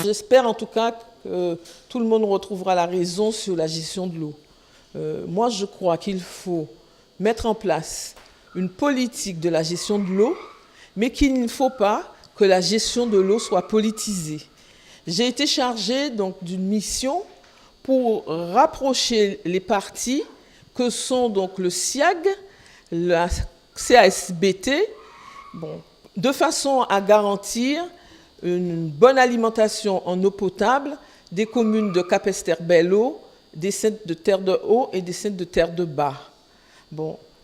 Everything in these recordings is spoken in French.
J'espère en tout cas que tout le monde retrouvera la raison sur la gestion de l'eau. Moi, je crois qu'il faut mettre en place une politique de la gestion de l'eau, mais qu'il ne faut pas que la gestion de l'eau soit politisée. J'ai été chargée donc d'une mission pour rapprocher les parties que sont donc le SIAG, la CASBT, de façon à garantir une bonne alimentation en eau potable des communes de Capesterre-Belle-Eau, des Saintes de Terre de Haut et des Saintes de Terre de Bas.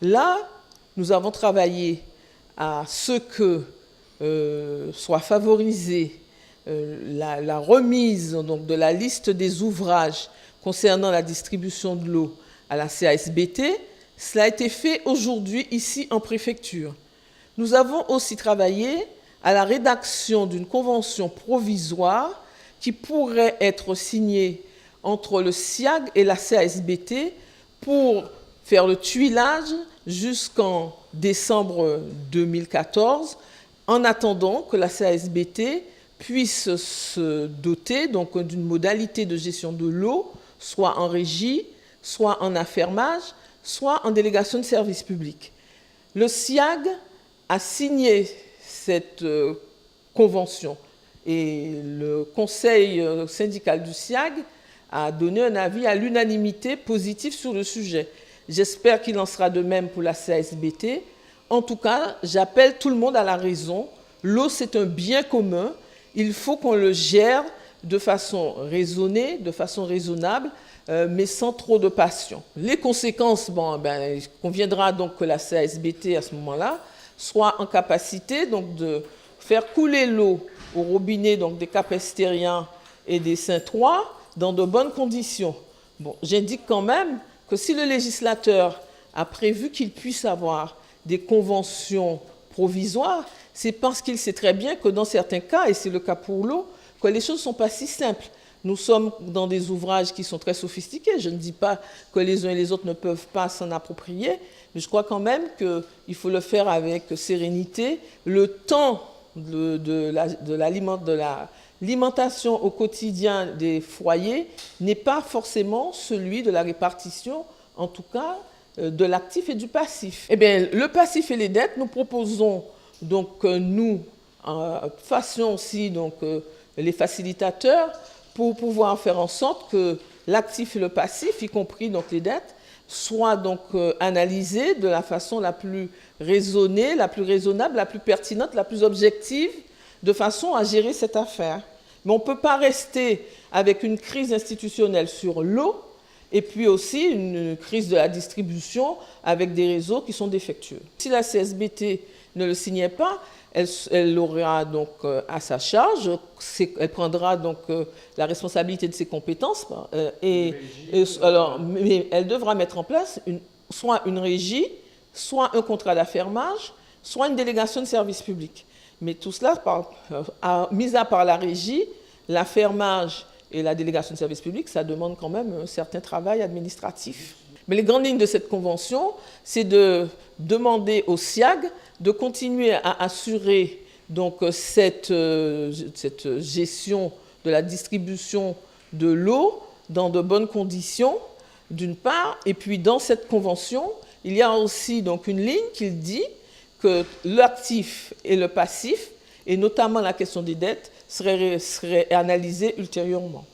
Là, nous avons travaillé à ce que soit favorisée la remise donc, de la liste des ouvrages concernant la distribution de l'eau à la CASBT. Cela a été fait aujourd'hui ici en préfecture. Nous avons aussi travaillé à la rédaction d'une convention provisoire qui pourrait être signée entre le SIAG et la CASBT pour faire le tuilage jusqu'en décembre 2014, en attendant que la CASBT puisse se doter donc d'une modalité de gestion de l'eau, soit en régie, soit en affermage, soit en délégation de service public. Le SIAG a signé cette convention et le conseil syndical du SIAG a donné un avis à l'unanimité positif sur le sujet. J'espère qu'il en sera de même pour la CASBT. En tout cas, j'appelle tout le monde à la raison. L'eau, c'est un bien commun. Il faut qu'on le gère de façon raisonnée, de façon raisonnable, mais sans trop de passion. Les conséquences, il conviendra donc que la CASBT, à ce moment-là, soit en capacité donc, de faire couler l'eau au robinet donc, des Capestériens et des Saint-Ouen dans de bonnes conditions. J'indique quand même que si le législateur a prévu qu'il puisse avoir des conventions provisoires, c'est parce qu'il sait très bien que dans certains cas, et c'est le cas pour l'eau, que les choses ne sont pas si simples. Nous sommes dans des ouvrages qui sont très sophistiqués. Je ne dis pas que les uns et les autres ne peuvent pas s'en approprier, mais je crois quand même qu'il faut le faire avec sérénité. Le temps de l'alimentation au quotidien des foyers n'est pas forcément celui de la répartition, en tout cas, de l'actif et du passif. Eh bien, le passif et les dettes, nous proposons donc que nous fassions aussi donc, les facilitateurs pour pouvoir faire en sorte que l'actif et le passif, y compris donc les dettes, soient donc analysés de la façon la plus raisonnée, la plus raisonnable, la plus pertinente, la plus objective, de façon à gérer cette affaire. Mais on ne peut pas rester avec une crise institutionnelle sur l'eau et puis aussi une crise de la distribution avec des réseaux qui sont défectueux. Si la CSBT ne le signait pas, elle aura donc à sa charge, elle prendra donc la responsabilité de ses compétences mais elle devra mettre en place soit une régie, soit un contrat d'affermage, soit une délégation de service public. Mais tout cela, mis à part la régie, l'affermage et la délégation de service public, ça demande quand même un certain travail administratif. Mais les grandes lignes de cette convention, c'est de demander au SIAG de continuer à assurer donc, cette gestion de la distribution de l'eau dans de bonnes conditions, d'une part, et puis dans cette convention, il y a aussi donc, une ligne qui dit que l'actif et le passif, et notamment la question des dettes, seraient analysés ultérieurement.